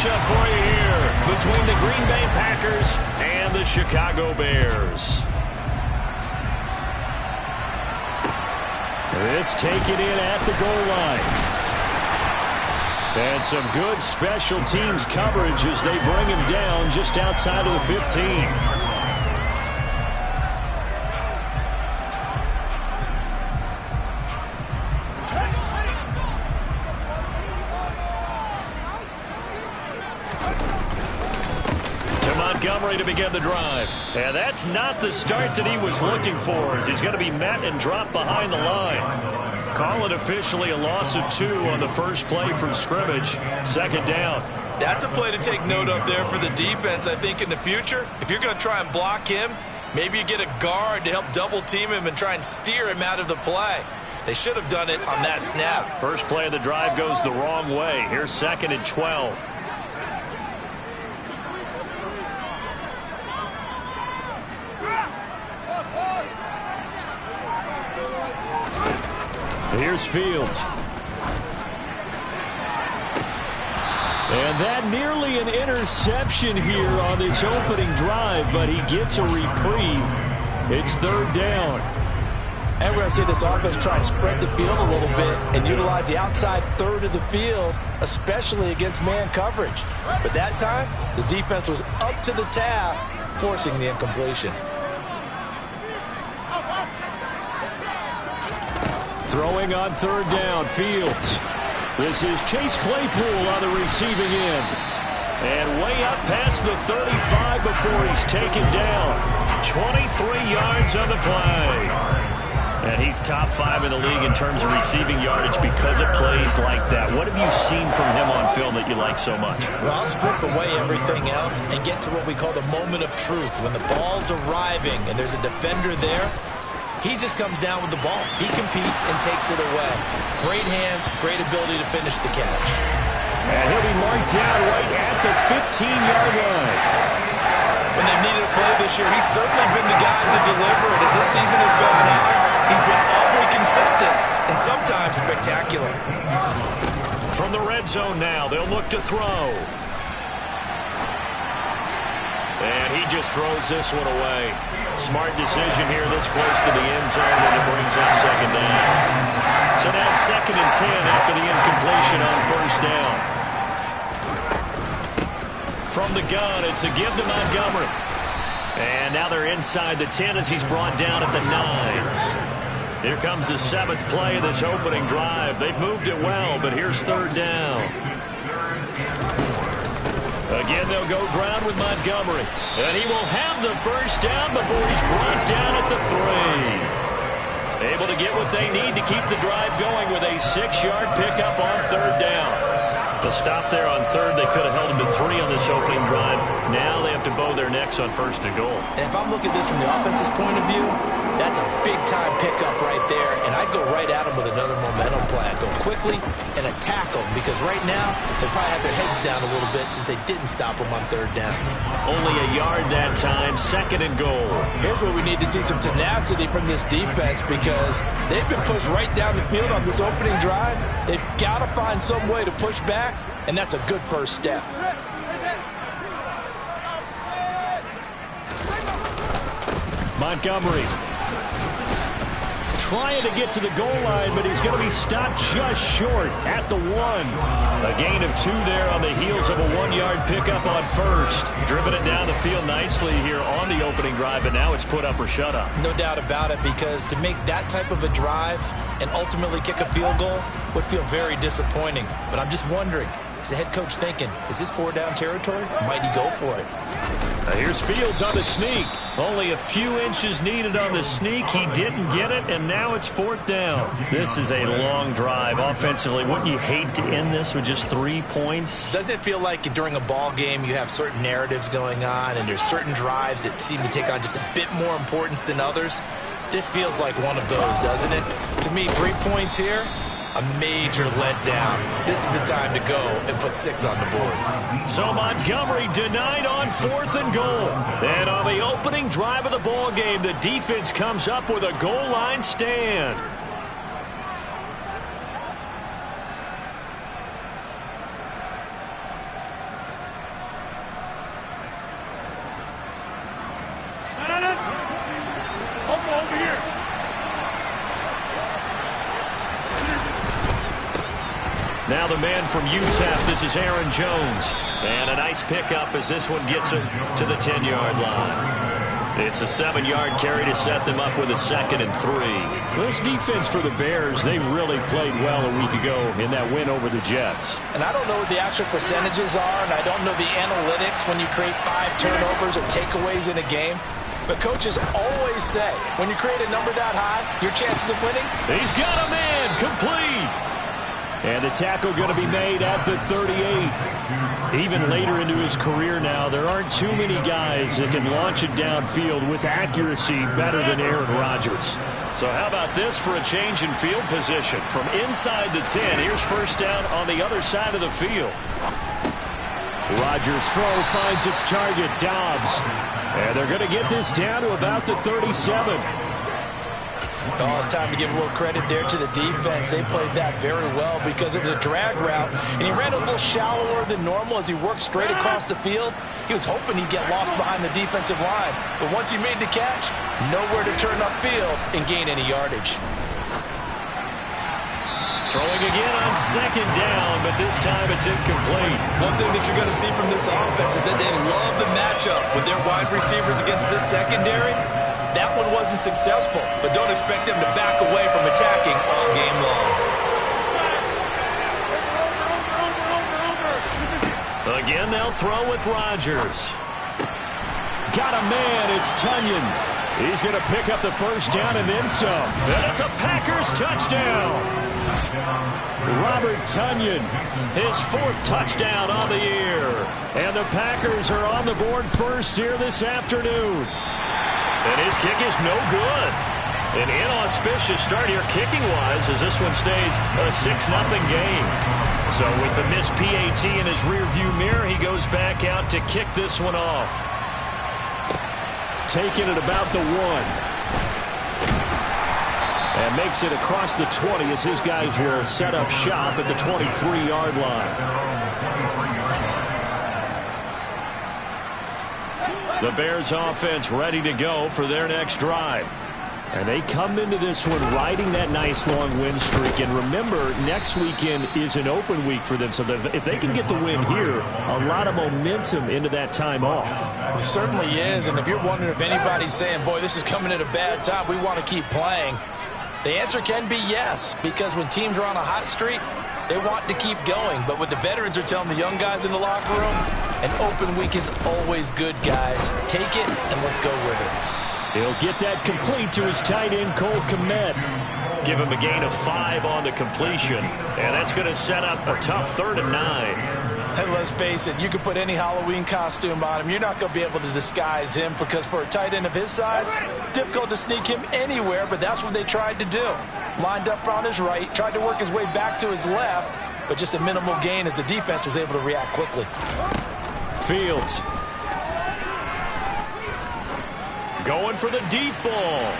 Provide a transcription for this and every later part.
matchup for you here between the Green Bay Packers and the Chicago Bears. This taken in at the goal line. And some good special teams coverage as they bring him down just outside of the 15. Montgomery to begin the drive. And that's not the start that he was looking for, as he's going to be met and dropped behind the line. Call it officially a loss of 2 on the first play from scrimmage. Second down. That's a play to take note of there for the defense, I think, in the future. If you're going to try and block him, maybe you get a guard to help double team him and try and steer him out of the play. They should have done it on that snap. First play of the drive goes the wrong way. Here's 2nd and 12. Here's Fields. And that nearly an interception here on this opening drive, but he gets a reprieve. It's 3rd down. And we're going to see this offense try and spread the field a little bit and utilize the outside third of the field, especially against man coverage. But that time, the defense was up to the task, forcing the incompletion. Throwing on 3rd down, Fields. This is Chase Claypool on the receiving end. And way up past the 35 before he's taken down. 23 yards on the play. And he's top 5 in the league in terms of receiving yardage because of plays like that. What have you seen from him on film that you like so much? Well, I'll strip away everything else and get to what we call the moment of truth. When the ball's arriving and there's a defender there, he just comes down with the ball. He competes and takes it away. Great hands, great ability to finish the catch. And he'll be marked down right at the 15-yard line. When they've needed a play this year, he's certainly been the guy to deliver it. As this season has gone on, he's been awfully consistent and sometimes spectacular. From the red zone now, they'll look to throw. And he just throws this one away. Smart decision here this close to the end zone, and it brings up 2nd down. So now 2nd and 10 after the incompletion on 1st down. From the gun, it's a give to Montgomery. And now they're inside the 10 as he's brought down at the 9. Here comes the 7th play of this opening drive. They've moved it well, but here's 3rd down. Again, they'll go ground with Montgomery. And he will have the first down before he's brought down at the 3. Able to get what they need to keep the drive going with a 6-yard pickup on 3rd down. The stop there on 3rd, they could have held him to 3 on this opening drive. Now they have to bow their necks on 1st and goal. And if I'm looking at this from the offense's point of view, that's a big-time pickup right there. And I'd go right at him with another momentum play. I'd go quickly and attack them because right now they probably have their heads down a little bit since they didn't stop them on 3rd down. Only a yard that time, 2nd and goal. Here's where we need to see some tenacity from this defense because they've been pushed right down the field on this opening drive. They've got to find some way to push back, and that's a good first step. Montgomery trying to get to the goal line, but he's going to be stopped just short at the 1. A gain of 2 there on the heels of a 1-yard pickup on 1st. Driven it down the field nicely here on the opening drive, and now it's put up or shut up. No doubt about it, because to make that type of a drive and ultimately kick a field goal would feel very disappointing. But I'm just wondering, is the head coach thinking, is this 4-down territory? Might he go for it? Here's Fields on the sneak. Only a few inches needed on the sneak. He didn't get it, and now it's 4th down. This is a long drive offensively. Wouldn't you hate to end this with just 3 points? Doesn't it feel like during a ball game you have certain narratives going on, and there's certain drives that seem to take on just a bit more importance than others? This feels like one of those, doesn't it? To me, 3 points here, a major letdown. This is the time to go and put 6 on the board. So Montgomery denied on 4th and goal. And on the opening drive of the ball game, the defense comes up with a goal line stand. Now the man from UTEP, this is Aaron Jones. And a nice pickup as this one gets him to the 10-yard line. It's a 7-yard carry to set them up with a 2nd and 3. This defense for the Bears, they really played well a week ago in that win over the Jets. And I don't know what the actual percentages are, and I don't know the analytics when you create 5 turnovers or takeaways in a game. But coaches always say, when you create a number that high, your chances of winning. He's got a man, complete. And the tackle going to be made at the 38. Even later into his career now, there aren't too many guys that can launch it downfield with accuracy better than Aaron Rodgers. So how about this for a change in field position? From inside the 10, here's first down on the other side of the field. Rodgers' throw finds its target, Dobbs. And they're going to get this down to about the 37. Oh, it's time to give a little credit there to the defense. They played that very well because it was a drag route, and he ran a little shallower than normal as he worked straight across the field. He was hoping he'd get lost behind the defensive line, but once he made the catch, nowhere to turn upfield and gain any yardage. Throwing again on 2nd down, but this time it's incomplete. One thing that you're going to see from this offense is that they love the matchup with their wide receivers against this secondary. That one wasn't successful, but don't expect them to back away from attacking all game long. Again, they'll throw with Rodgers. Got a man, it's Tonyan. He's going to pick up the first down and then some. And it's a Packers touchdown. Robert Tonyan, his 4th touchdown on the year. And the Packers are on the board first here this afternoon. And his kick is no good. An inauspicious start here kicking-wise as this one stays a 6-0 game. So with the missed PAT in his rearview mirror, he goes back out to kick this one off. Taking it about the 1. And makes it across the 20 as his guys will set up shop at the 23-yard line. The Bears offense ready to go for their next drive. And they come into this one riding that nice long win streak. And remember, next weekend is an open week for them. So if they can get the win here, a lot of momentum into that time off. It certainly is. And if you're wondering if anybody's saying, boy, this is coming at a bad time, we want to keep playing, the answer can be yes. Because when teams are on a hot streak, they want to keep going. But what the veterans are telling the young guys in the locker room, an open week is always good, guys. Take it and let's go with it. He'll get that complete to his tight end, Cole Kmet. Give him a gain of 5 on the completion. And that's going to set up a tough 3rd and 9. And let's face it, you can put any Halloween costume on him. You're not going to be able to disguise him because for a tight end of his size, difficult to sneak him anywhere, but that's what they tried to do. Lined up on his right, tried to work his way back to his left, but just a minimal gain as the defense was able to react quickly. Fields. Going for the deep ball.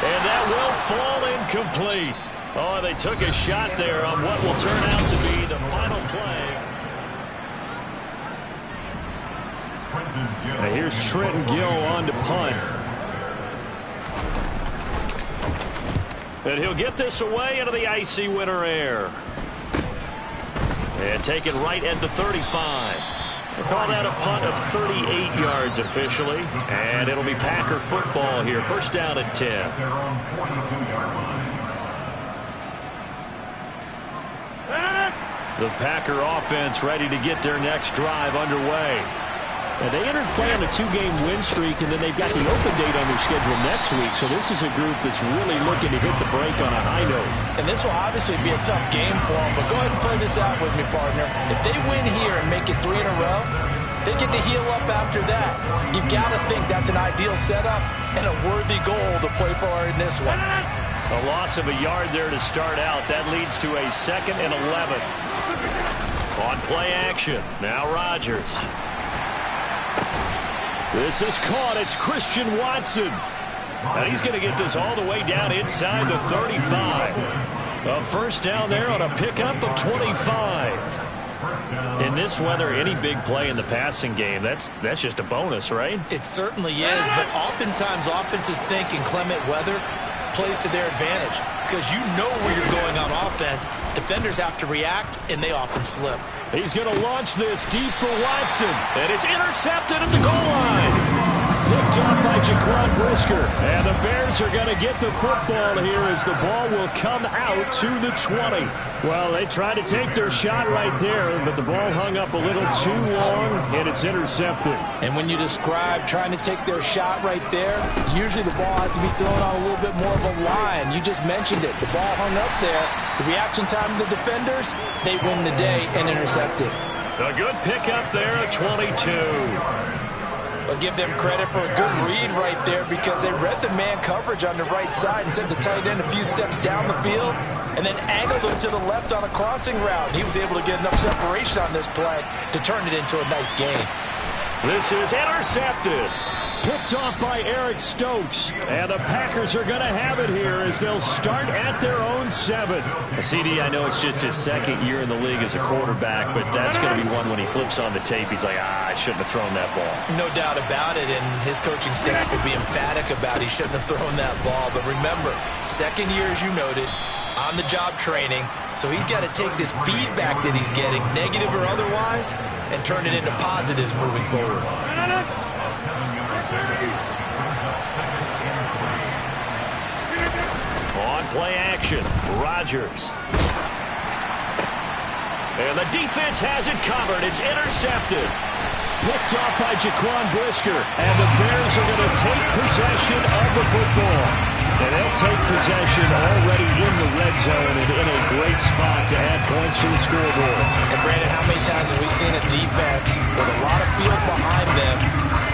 And that will fall incomplete. Oh, they took a shot there on what will turn out to be the final play. And here's Trenton Gill on to punt. And he'll get this away into the icy winter air. And taken right at the 35. We'll call that a punt of 38 yards officially. And it'll be Packer football here. First down and 10. The Packer offense ready to get their next drive underway. And they entered play on a 2-game win streak, and then they've got the open date on their schedule next week. So this is a group that's really looking to hit the break on a high note. And this will obviously be a tough game for them, but go ahead and play this out with me, partner. If they win here and make it 3 in a row, they get to heal up after that. You've got to think that's an ideal setup and a worthy goal to play for in this one. A loss of a yard there to start out. That leads to a 2nd and 11. On play action, now Rodgers. This is caught. It's Christian Watson. And he's going to get this all the way down inside the 35. A first down there on a pickup of 25. In this weather, any big play in the passing game, that's just a bonus, right? It certainly is, but oftentimes offenses think in clement weather, plays to their advantage because you know where you're going on offense. Defenders have to react, and they often slip. He's going to launch this deep for Watson, and it's intercepted at the goal line. Picked up by Jaquan Brisker, and the Bears are going to get the football here as the ball will come out to the 20. Well, they tried to take their shot right there, but the ball hung up a little too long, and it's intercepted. And when you describe trying to take their shot right there, usually the ball has to be thrown on a little bit more of a line. You just mentioned it. The ball hung up there. The reaction time of the defenders, they win the day and intercepted. A good pickup there at 22. I'll give them credit for a good read right there because they read the man coverage on the right side and sent the tight end a few steps down the field and then angled him to the left on a crossing route. He was able to get enough separation on this play to turn it into a nice gain. This is intercepted. Picked off by Eric Stokes. And the Packers are going to have it here as they'll start at their own 7. CD, I know it's just his second year in the league as a quarterback, but that's going to be one when he flips on the tape. He's like, I shouldn't have thrown that ball. No doubt about it, and his coaching staff will be emphatic about he shouldn't have thrown that ball. But remember, second year, as you noted, on-the-job training, so he's got to take this feedback that he's getting, negative or otherwise, and turn it into positives moving forward. On play action, Rodgers. And the defense has it covered. It's intercepted. Picked off by Jaquan Brisker. And the Bears are going to take possession of the football. And they'll take possession already in the red zone and in a great spot to add points to the scoreboard. And Brandon, how many times have we seen a defense with a lot of field behind them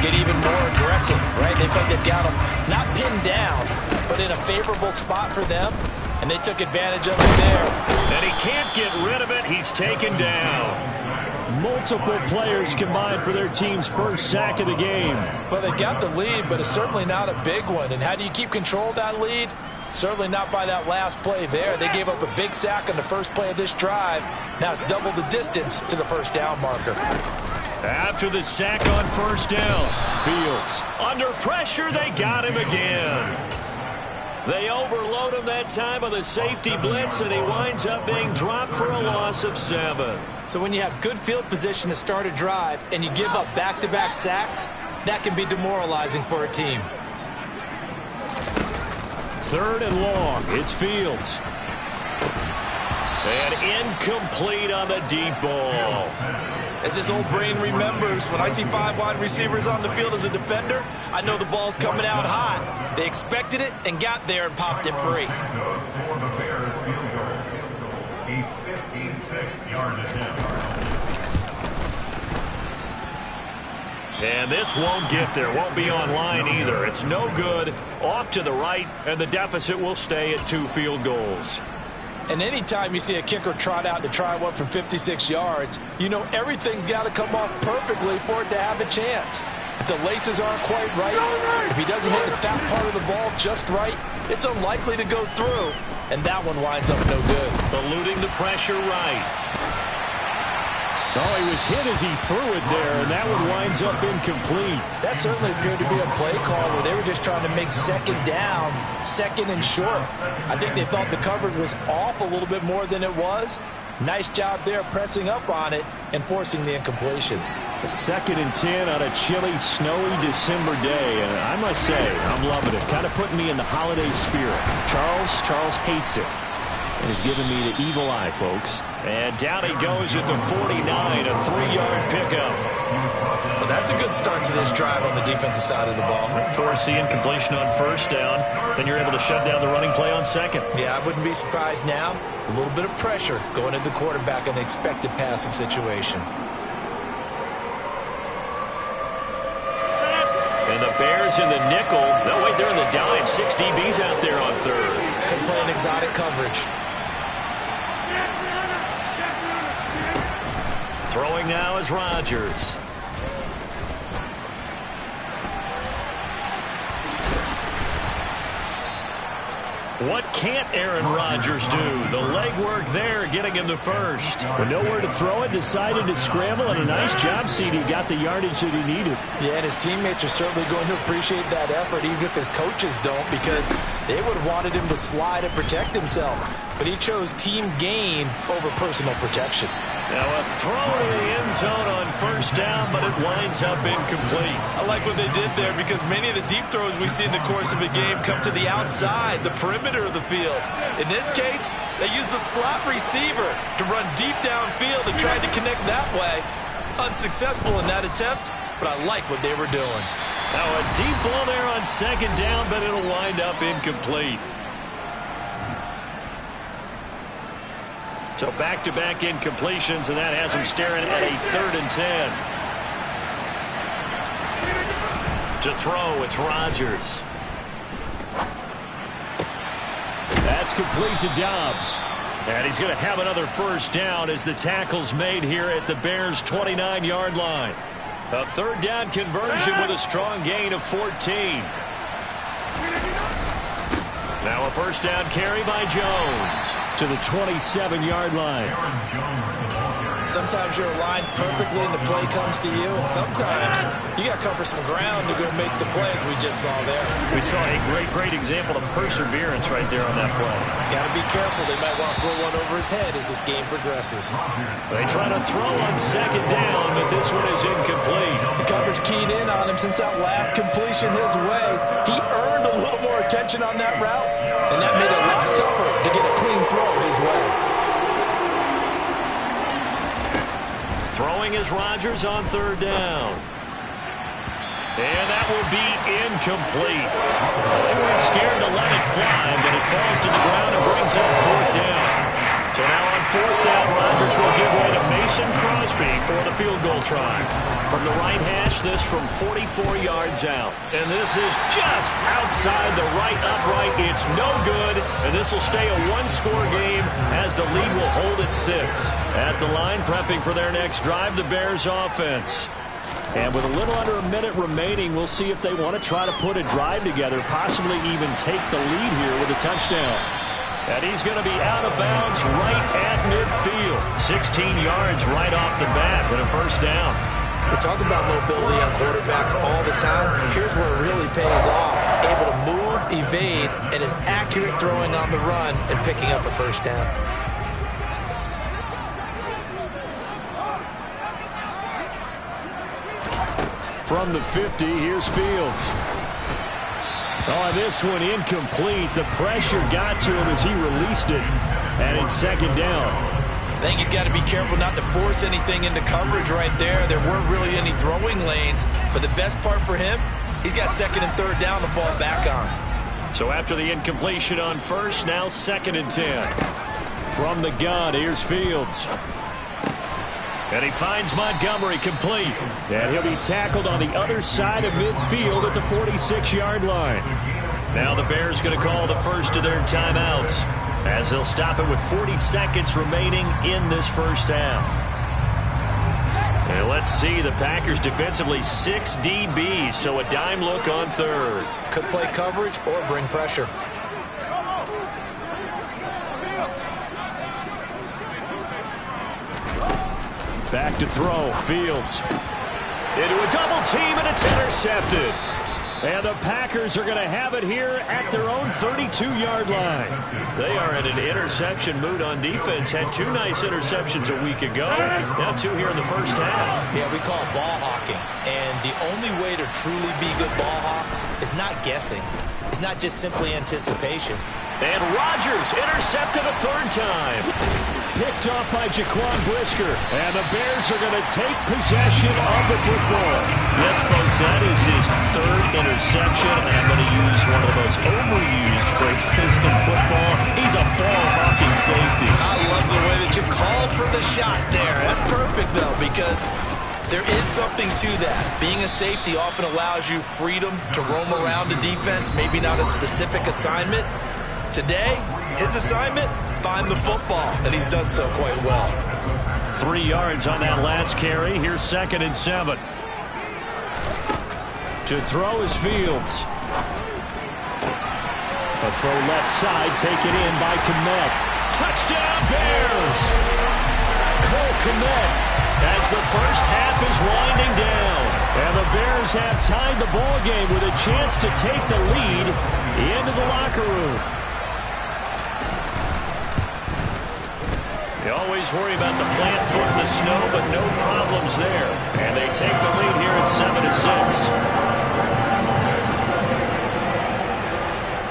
get even more aggressive, right? They felt they've got them not pinned down, but in a favorable spot for them, and they took advantage of it there. And he can't get rid of it. He's taken down. Multiple players combined for their team's first sack of the game. Well, they got the lead, but it's certainly not a big one. And how do you keep control of that lead? Certainly not by that last play there. They gave up a big sack on the first play of this drive. Now it's double the distance to the first down marker. After the sack on first down, Fields under pressure. They got him again. They overload him that time on the safety blitz, and he winds up being dropped for a loss of 7. So when you have good field position to start a drive and you give up back-to-back sacks, that can be demoralizing for a team. 3rd and long. It's Fields. And incomplete on the deep ball. As this old brain remembers, when I see 5 wide receivers on the field as a defender, I know the ball's coming out hot. They expected it and got there and popped it free. And this won't get there. Won't be online either. It's no good. Off to the right, and the deficit will stay at 2 field goals. And anytime you see a kicker trot out to try one from 56 yards, you know everything's got to come off perfectly for it to have a chance. If the laces aren't quite right, if he doesn't hit the fat part of the ball just right, it's unlikely to go through. And that one winds up no good. Eluding the pressure right. Oh, he was hit as he threw it there, and that one winds up incomplete. That certainly appeared to be a play call where they were just trying to make second down, second and short. I think they thought the coverage was off a little bit more than it was. Nice job there pressing up on it and forcing the incompletion. A 2nd and 10 on a chilly, snowy December day, and I must say, I'm loving it. Kind of putting me in the holiday spirit. Charles hates it. And he's giving me the evil eye, folks. And down he goes at the 49, a 3-yard pickup. Well, that's a good start to this drive on the defensive side of the ball. Force the incompletion on first down. Then you're able to shut down the running play on second. Yeah, I wouldn't be surprised now. A little bit of pressure going at the quarterback in an expected passing situation. And the Bears in the nickel. No, wait, they're in the dime. 6 DBs out there on 3rd. Could play an exotic coverage. Throwing now is Rodgers. What can't Aaron Rodgers do? The legwork there, getting him the first. With nowhere to throw it, decided to scramble, and a nice job, CD. Got the yardage that he needed. Yeah, and his teammates are certainly going to appreciate that effort, even if his coaches don't, because They would have wanted him to slide and protect himself, but he chose team gain over personal protection. Now a throw to the end zone on first down, but it winds up incomplete. I like what they did there because many of the deep throws we see in the course of a game come to the outside, the perimeter of the field. In this case, they used the slot receiver to run deep downfield and tried to connect that way. Unsuccessful in that attempt, but I like what they were doing. Now a deep ball there on second down, but it'll wind up incomplete. So back-to-back incompletions, and that has him staring at a 3rd and 10. To throw, it's Rodgers. That's complete to Dobbs. And he's going to have another first down as the tackle's made here at the Bears' 29-yard line. A 3rd down conversion with a strong gain of 14. Now a first down carry by Jones to the 27-yard line. Sometimes you're aligned perfectly and the play comes to you, and sometimes you got to cover some ground to go make the play, as we just saw there. We saw a great example of perseverance right there on that play. Got to be careful. They might want to throw one over his head as this game progresses. They try to throw on second down, but this one is incomplete. The coverage keyed in on him since that last completion his way. He earned a little more attention on that route, and that made it a lot tougher to get a clean throw his way. Throwing is Rodgers on 3rd down. And that will be incomplete. They weren't scared to let it fly, but it falls to the ground and brings up 4th down. So now on 4th down, Rodgers will give way to Mason Crosby for the field goal try. From the right hash, this from 44 yards out. And this is just outside the right upright. It's no good, and this will stay a 1-score game as the lead will hold at 6. At the line, prepping for their next drive, the Bears offense. And with a little under a minute remaining, we'll see if they want to try to put a drive together, possibly even take the lead here with a touchdown. And he's going to be out of bounds right at midfield. 16 yards right off the bat with a first down. We talk about mobility on quarterbacks all the time. Here's where it really pays off. Able to move, evade, and is accurate throwing on the run and picking up a first down. From the 50, here's Fields. Oh, this one incomplete. The pressure got to him as he released it. And it's 2nd down. I think he's got to be careful not to force anything into coverage right there. There weren't really any throwing lanes, but the best part for him, he's got 2nd and 3rd down to fall back on. So after the incompletion on 1st, now 2nd and 10. From the gun, here's Fields. And he finds Montgomery complete. And he'll be tackled on the other side of midfield at the 46-yard line. Now the Bears going to call the first of their timeouts, as they'll stop it with 40 seconds remaining in this first half. And let's see, the Packers defensively 6 DBs, so a dime look on 3rd. Could play coverage or bring pressure. Back to throw, Fields. Into a double team, and it's intercepted. And the Packers are going to have it here at their own 32-yard line. They are in an interception mood on defense. Had 2 nice interceptions a week ago. Now 2 here in the first half. Yeah, we call it ball hawking. And the only way to truly be good ball hawks is not guessing. It's not just simply anticipation. And Rodgers intercepted a 3rd time. Picked off by Jaquan Brisker. And the Bears are going to take possession of the football. Yes, folks, that is his 3rd interception. And I'm going to use one of the most overused phrases in football. He's a ball-hawking safety. I love the way that you called for the shot there. That's perfect, though, because there is something to that. Being a safety often allows you freedom to roam around the defense, maybe not a specific assignment. Today, his assignment, find the football, and he's done so quite well. 3 yards on that last carry. Here's 2nd and 7. To throw is Fields. A throw left side, taken in by Kmet. Touchdown Bears! Cole Kmet as the first half is winding down. And the Bears have tied the ball game with a chance to take the lead into the locker room. You always worry about the plant foot in the snow, but no problems there. And they take the lead here at 7-6.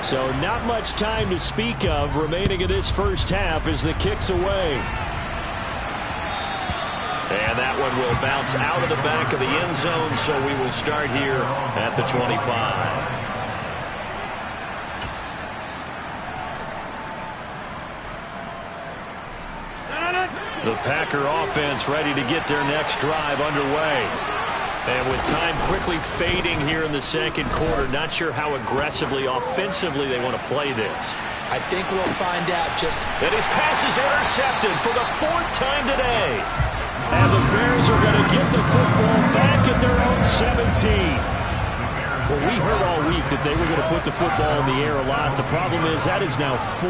So not much time to speak of remaining in this first half as the kick's away. And that one will bounce out of the back of the end zone, so we will start here at the 25. The Packer offense ready to get their next drive underway. And with time quickly fading here in the second quarter, not sure how aggressively, offensively they want to play this. I think we'll find out just... And his pass is intercepted for the 4th time today. And the Bears are going to get the football back at their own 17. Well, we heard all week that they were going to put the football in the air a lot. The problem is that is now 4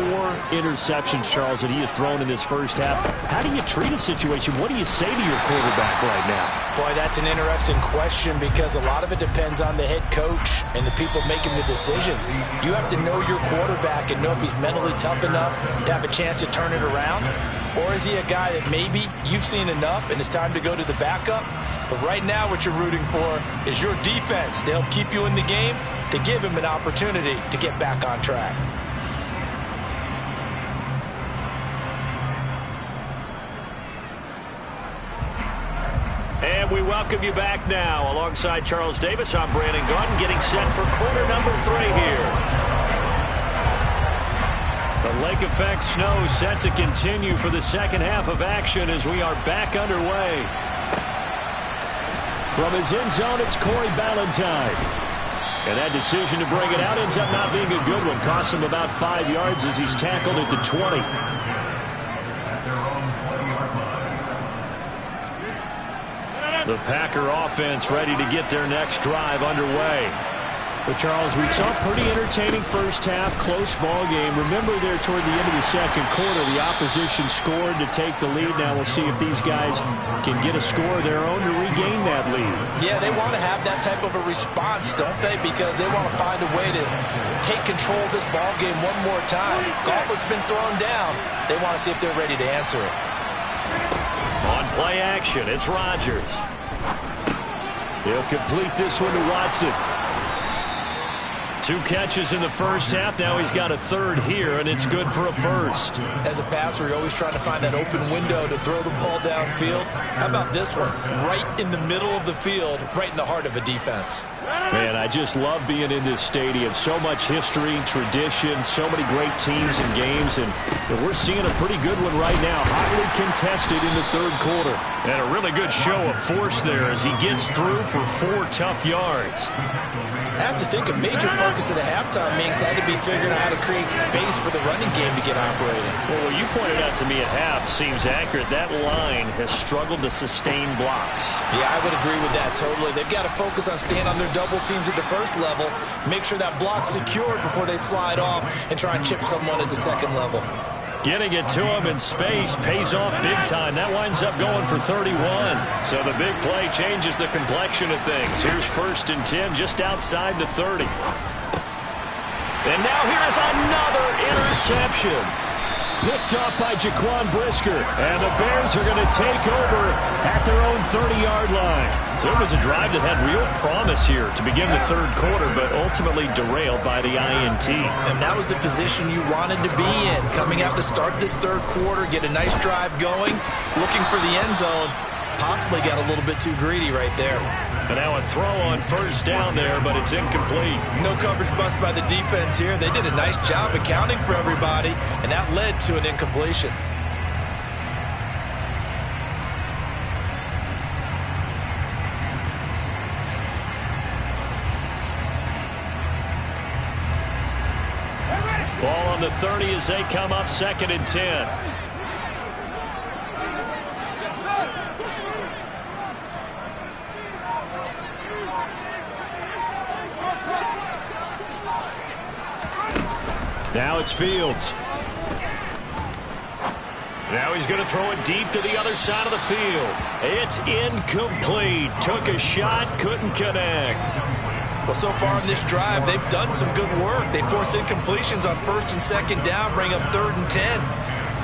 interceptions, Charles, that he has thrown in this first half. How do you treat a situation? What do you say to your quarterback right now? Boy, that's an interesting question because a lot of it depends on the head coach and the people making the decisions. You have to know your quarterback and know if he's mentally tough enough to have a chance to turn it around. Or is he a guy that maybe you've seen enough and it's time to go to the backup? But right now what you're rooting for is your defense to help keep you in the game, to give him an opportunity to get back on track. And we welcome you back now. Alongside Charles Davis, I'm Brandon Gaudin, getting set for quarter number 3 here. The lake effect snow set to continue for the second half of action as we are back underway. From his end zone, it's Corey Ballantyne. And that decision to bring it out ends up not being a good one. Costs him about 5 yards as he's tackled at the 20. The Packer offense ready to get their next drive underway. But, Charles, we saw a pretty entertaining first half, close ball game. Remember there toward the end of the second quarter, the opposition scored to take the lead. Now we'll see if these guys can get a score of their own to regain that lead. Yeah, they want to have that type of a response, don't they? Because they want to find a way to take control of this ball game one more time. Gauntlet's been thrown down. They want to see if they're ready to answer it. On play action, it's Rodgers. He'll complete this one to Watson. 2 catches in the first half. Now he's got a 3rd here, and it's good for a 1st. As a passer, you're always trying to find that open window to throw the ball downfield. How about this one? Right in the middle of the field, right in the heart of a defense. Man, I just love being in this stadium. So much history, tradition, so many great teams and games, and we're seeing a pretty good one right now. Hotly contested in the 3rd quarter. And a really good show of force there as he gets through for 4 tough yards. I have to think a major focus at the halftime means had to be figuring out how to create space for the running game to get operating. Well, what you pointed out to me at half seems accurate. That line has struggled to sustain blocks. Yeah, I would agree with that totally. They've got to focus on staying on their double teams at the first level, make sure that block's secured before they slide off and try and chip someone at the second level. Getting it to him in space pays off big time. That winds up going for 31. So the big play changes the complexion of things. Here's 1st and 10 just outside the 30. And now here is another interception. Picked off by Jaquan Brisker. And the Bears are going to take over at their own 30-yard line. So it was a drive that had real promise here to begin the 3rd quarter, but ultimately derailed by the INT. And that was the position you wanted to be in. Coming out to start this 3rd quarter, get a nice drive going, looking for the end zone. Possibly got a little bit too greedy right there. And now a throw on 1st down there, but it's incomplete. No coverage bust by the defense here. They did a nice job accounting for everybody, and that led to an incompletion. Ball on the 30 as they come up 2nd and 10. Now it's Fields. Now he's going to throw it deep to the other side of the field. It's incomplete. Took a shot, couldn't connect. Well, so far in this drive, they've done some good work. They force incompletions on 1st and 2nd down, bring up 3rd and 10.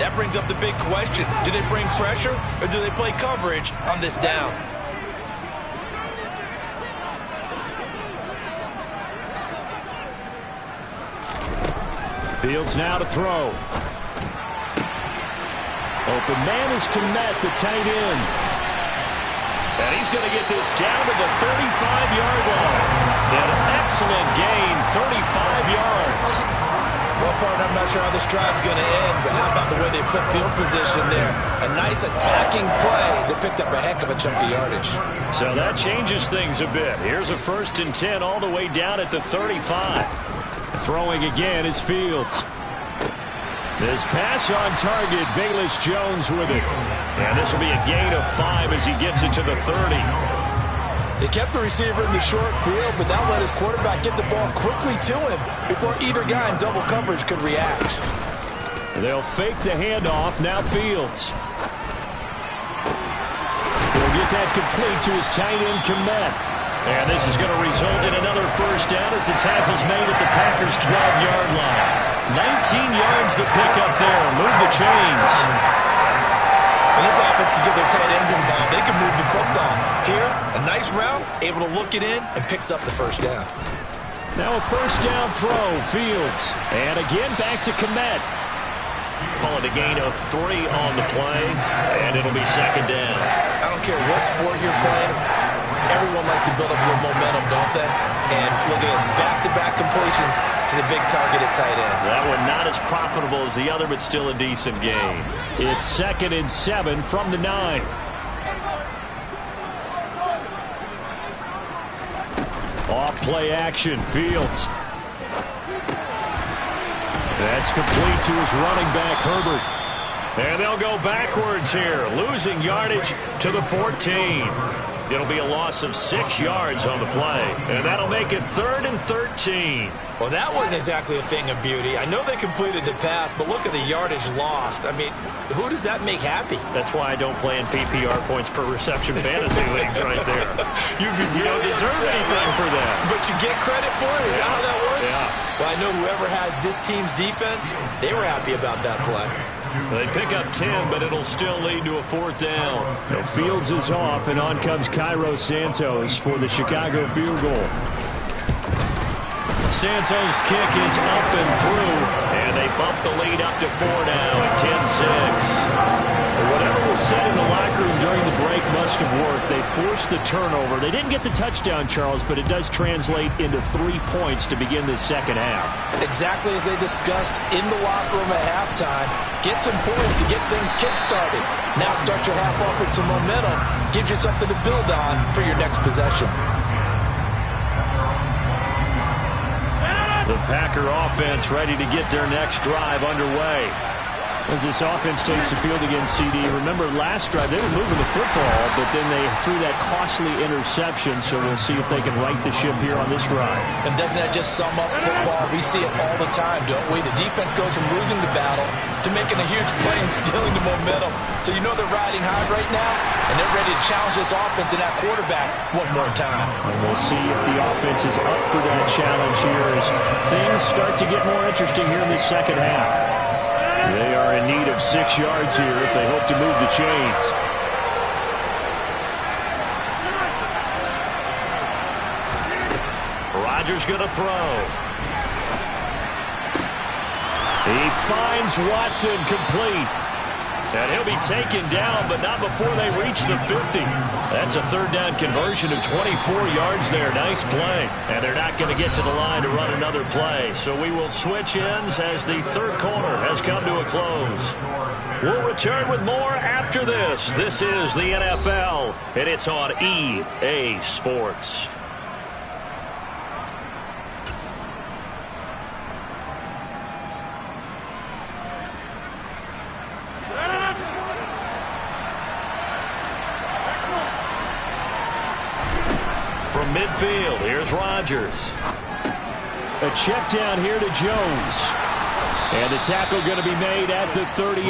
That brings up the big question. Do they bring pressure or do they play coverage on this down? Fields now to throw. Open man is Kmet, the tight end. And he's going to get this down to the 35-yard line. An excellent gain, 35 yards. Well, partner, I'm not sure how this drive's going to end, but how about the way they flip field position there? A nice attacking play that picked up a heck of a chunk of yardage. So that changes things a bit. Here's a 1st and 10 all the way down at the 35. Throwing again is Fields. This pass on target, Velus Jones with it. And this will be a gain of 5 as he gets it to the 30. He kept the receiver in the short field, but that let his quarterback get the ball quickly to him before either guy in double coverage could react. They'll fake the handoff. Now Fields. He'll get that complete to his tight end, Kmet. And this is going to result in another 1st down as the tackle's made at the Packers' 12-yard line. 19 yards to pick up there. Move the chains. When this offense can get their tight ends involved, they can move the football. Here, a nice route, able to look it in, and picks up the 1st down. Now a 1st down throw, Fields. And again back to Kmet. Call it a gain of 3 on the play, and it'll be 2nd down. I don't care what sport you're playing. Everyone likes to build up a little momentum, don't they? And look at this, back-to-back completions to the big target at tight end. That one not as profitable as the other, but still a decent gain. It's 2nd and 7 from the 9. Off play action, Fields. That's complete to his running back, Herbert. And they'll go backwards here, losing yardage to the 14. It'll be a loss of 6 yards on the play, and that'll make it 3rd and 13. Well, that wasn't exactly a thing of beauty. I know they completed the pass, but look at the yardage lost. I mean, who does that make happy? That's why I don't play in PPR points per reception fantasy leagues right there. You don't deserve anything for that. But you get credit for it? Is that how that works? Yeah. Well, I know whoever has this team's defense, they were happy about that play. They pick up 10, but it'll still lead to a 4th down. So Fields is off, and on comes Cairo Santos for the Chicago field goal. Santos' kick is up and through, and they bump the lead up to 4 now at 10-6. Whatever was said in the locker room during the break must have worked. They forced the turnover. They didn't get the touchdown, Charles, but it does translate into 3 points to begin this 2nd half. Exactly as they discussed in the locker room at halftime. Get some points to get things kick-started. Now start your half off with some momentum. Gives you something to build on for your next possession. The Packer offense ready to get their next drive underway. As this offense takes the field against CD, remember last drive they were moving the football, but then they threw that costly interception, so we'll see if they can right the ship here on this drive. And doesn't that just sum up football? We see it all the time, don't we? The defense goes from losing the battle to making a huge play and stealing the momentum. So you know they're riding high right now, and they're ready to challenge this offense and that quarterback one more time. And we'll see if the offense is up for that challenge here as things start to get more interesting here in the 2nd half. They are in need of 6 yards here if they hope to move the chains. Rodgers going to throw. He finds Watson complete. And he'll be taken down, but not before they reach the 50. That's a 3rd down conversion of 24 yards there. Nice play. And they're not going to get to the line to run another play. So we will switch ends as the 3rd quarter has come to a close. We'll return with more after this. This is the NFL, and it's on EA Sports. From midfield, here's Rodgers. A check down here to Jones. And the tackle going to be made at the 38.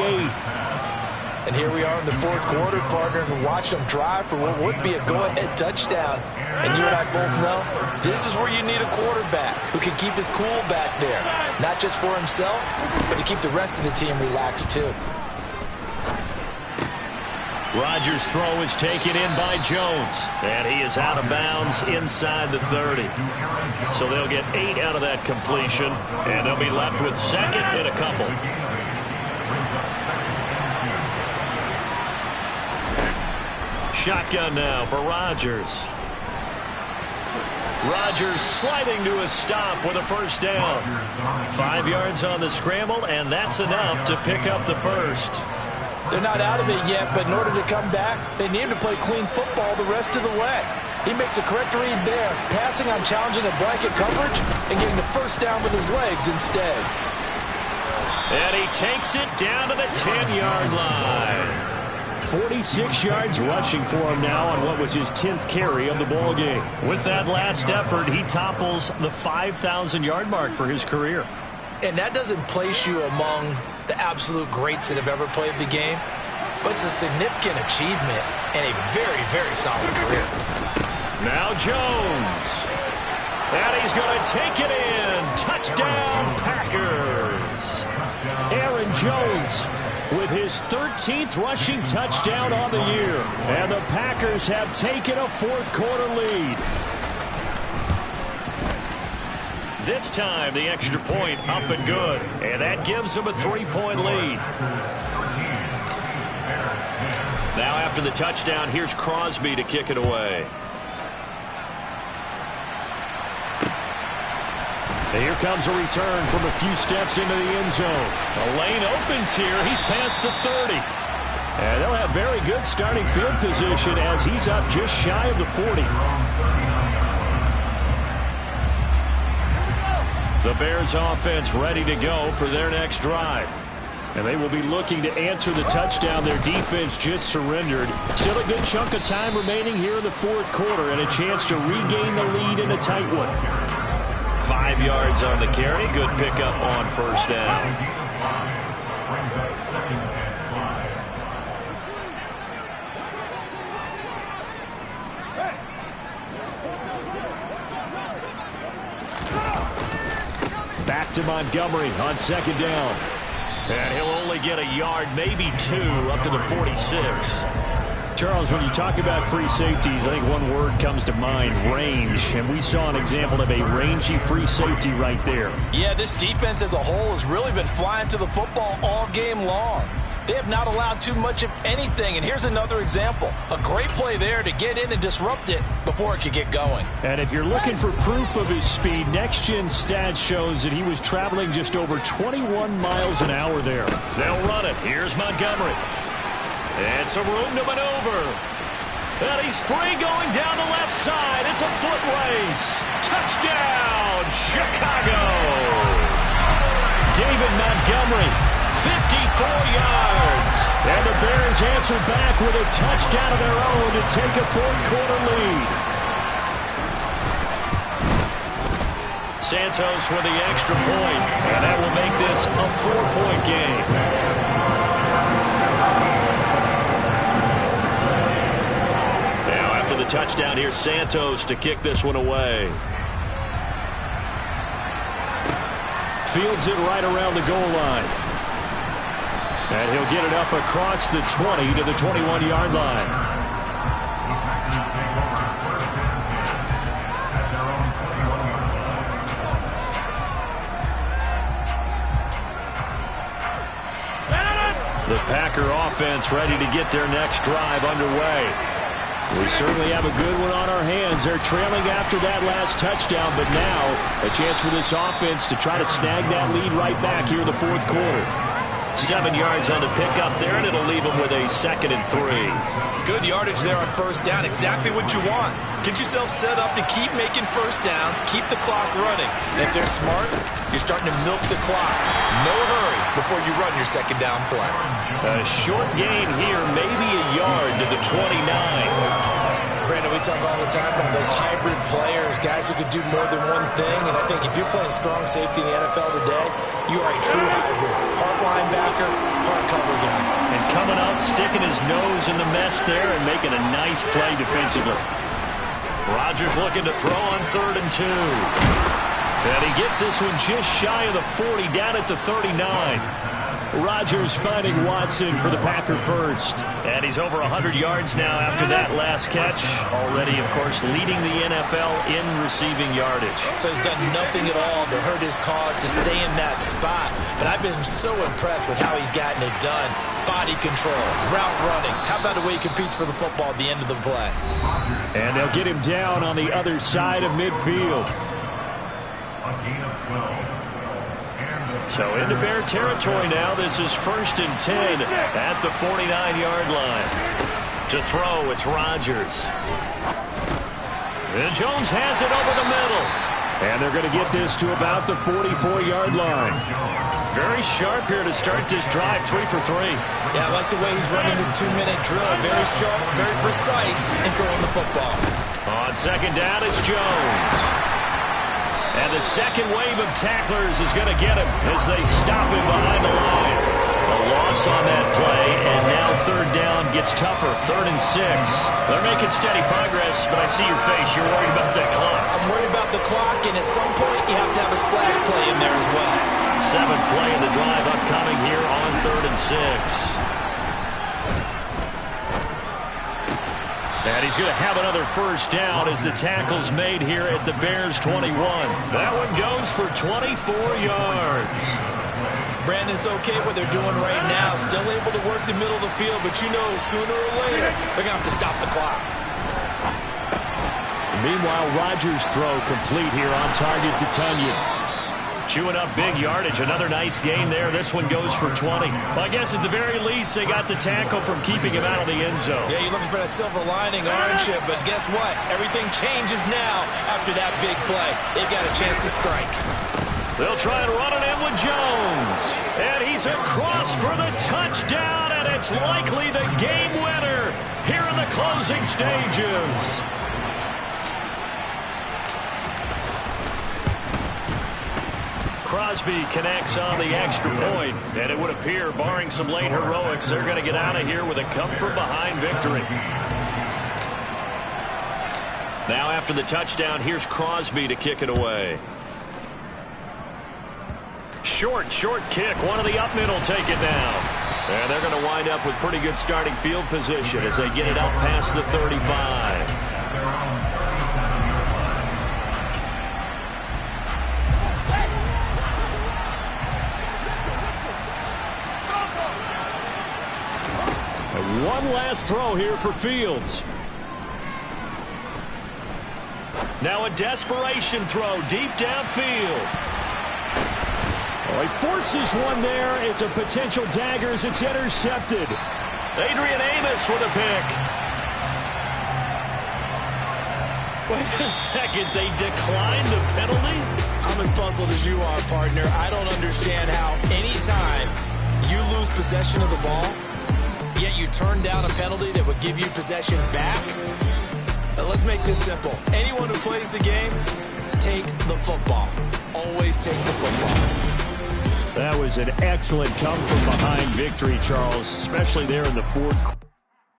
And here we are in the fourth quarter, partner, and watch them drive for what would be a go-ahead touchdown. And you and I both know this is where you need a quarterback who can keep his cool back there. Not just for himself, but to keep the rest of the team relaxed too. Rodgers' throw is taken in by Jones, and he is out of bounds inside the 30. So they'll get 8 out of that completion, and they'll be left with second and a couple. Shotgun now for Rodgers. Rodgers sliding to a stop with a first down. 5 yards on the scramble, and that's enough to pick up the first. They're not out of it yet, but in order to come back, they need to play clean football the rest of the way. He makes the correct read there, passing on challenging a blanket coverage and getting the first down with his legs instead. And he takes it down to the 10-yard line. 46 yards rushing for him now on what was his 10th carry of the ball game. With that last effort, he topples the 5,000-yard mark for his career. And that doesn't place you among the absolute greats that have ever played the game, but it's a significant achievement and a very, very solid career. Now Jones. And he's going to take it in. Touchdown, Packers. Aaron Jones with his 13th rushing touchdown on the year. And the Packers have taken a fourth-quarter lead. This time, the extra point up and good. And that gives them a 3-point lead. Now after the touchdown, here's Crosby to kick it away. And here comes a return from a few steps into the end zone. The lane opens here. He's past the 30. And they'll have very good starting field position as he's up just shy of the 40. The Bears offense ready to go for their next drive. And they will be looking to answer the touchdown their defense just surrendered. Still a good chunk of time remaining here in the fourth quarter and a chance to regain the lead in a tight one. 5 yards on the carry. Good pickup on first down. Back to Montgomery on second down. And he'll only get a yard, maybe 2, up to the 46. Charles, when you talk about free safeties, I think one word comes to mind, range. And we saw an example of a rangy free safety right there. Yeah, this defense as a whole has really been flying to the football all game long. They have not allowed too much of anything, and here's another example. A great play there to get in and disrupt it before it could get going. And if you're looking for proof of his speed, Next Gen Stats shows that he was traveling just over 21 miles an hour there. They'll run it. Here's Montgomery. And some room to maneuver. And he's free going down the left side. It's a foot race. Touchdown, Chicago. David Montgomery, 54 yards. And the Bears answer back with a touchdown of their own to take a fourth-quarter lead. Santos with the extra point, and that will make this a 4-point game. Now after the touchdown, here's Santos to kick this one away. Fields it right around the goal line. And he'll get it up across the 20 to the 21-yard line. The Packer offense ready to get their next drive underway. We certainly have a good one on our hands. They're trailing after that last touchdown, but now a chance for this offense to try to snag that lead right back here in the fourth quarter. 7 yards on the pickup there, and it'll leave them with a 2nd and 3. Good yardage there on first down. Exactly what you want. Get yourself set up to keep making first downs, keep the clock running. And if they're smart, you're starting to milk the clock. No hurry before you run your second down play. A short gain here, maybe a yard to the 29. Brandon, we talk all the time about those hybrid players, guys who could do more than one thing. And I think if you're playing strong safety in the NFL today, you are a true hybrid. Part linebacker, part cover guy. And coming up, sticking his nose in the mess there and making a nice play defensively. Rodgers looking to throw on 3rd and 2. And he gets this one just shy of the 40, down at the 39. Rodgers finding Watson for the Packer first. And he's over 100 yards now after that last catch. Already, of course, leading the NFL in receiving yardage. So he's done nothing at all to hurt his cause to stay in that spot. But I've been so impressed with how he's gotten it done. Body control, route running. How about the way he competes for the football at the end of the play? And they'll get him down on the other side of midfield. So into Bear territory now. This is 1st and 10 at the 49-yard line. To throw, it's Rodgers. And Jones has it over the middle. And they're going to get this to about the 44-yard line. Very sharp here to start this drive, 3 for 3. Yeah, I like the way he's running this 2-minute drill. Very sharp, very precise in throwing the football. On 2nd down, it's Jones. And the second wave of tacklers is going to get him as they stop him behind the line. A loss on that play, and now 3rd down gets tougher. 3rd and 6. They're making steady progress, but I see your face. You're worried about that clock. I'm worried about the clock, and at some point you have to have a splash play in there as well. 7th play of the drive upcoming here on 3rd and 6. And he's going to have another first down as the tackle's made here at the Bears' 21. That one goes for 24 yards. Brandon, it's okay what they're doing right now. Still able to work the middle of the field, but you know sooner or later they're going to have to stop the clock. Meanwhile, Rodgers' throw complete here on target to Tonyan. Chewing up big yardage. Another nice gain there. This one goes for 20. Well, I guess at the very least, they got the tackle from keeping him out of the end zone. Yeah, you're looking for that silver lining, aren't you? But guess what? Everything changes now after that big play. They've got a chance to strike. They'll try and run it in with Jones. And he's across for the touchdown, and it's likely the game winner here in the closing stages. Crosby connects on the extra point, and it would appear, barring some late heroics, they're going to get out of here with a come-from-behind victory. Now after the touchdown, here's Crosby to kick it away. Short kick. One of the up middle take it down. And they're going to wind up with pretty good starting field position as they get it up past the 35. One last throw here for Fields. Now a desperation throw deep downfield. Oh, he forces one there. It's a potential dagger as it's intercepted. Adrian Amos with a pick. Wait a second. They declined the penalty? I'm as puzzled as you are, partner. I don't understand how anytime you lose possession of the ball, yet you turn down a penalty that would give you possession back. Let's make this simple. Anyone who plays the game, take the football. Always take the football. That was an excellent come-from-behind victory, Charles, especially there in the fourth quarter.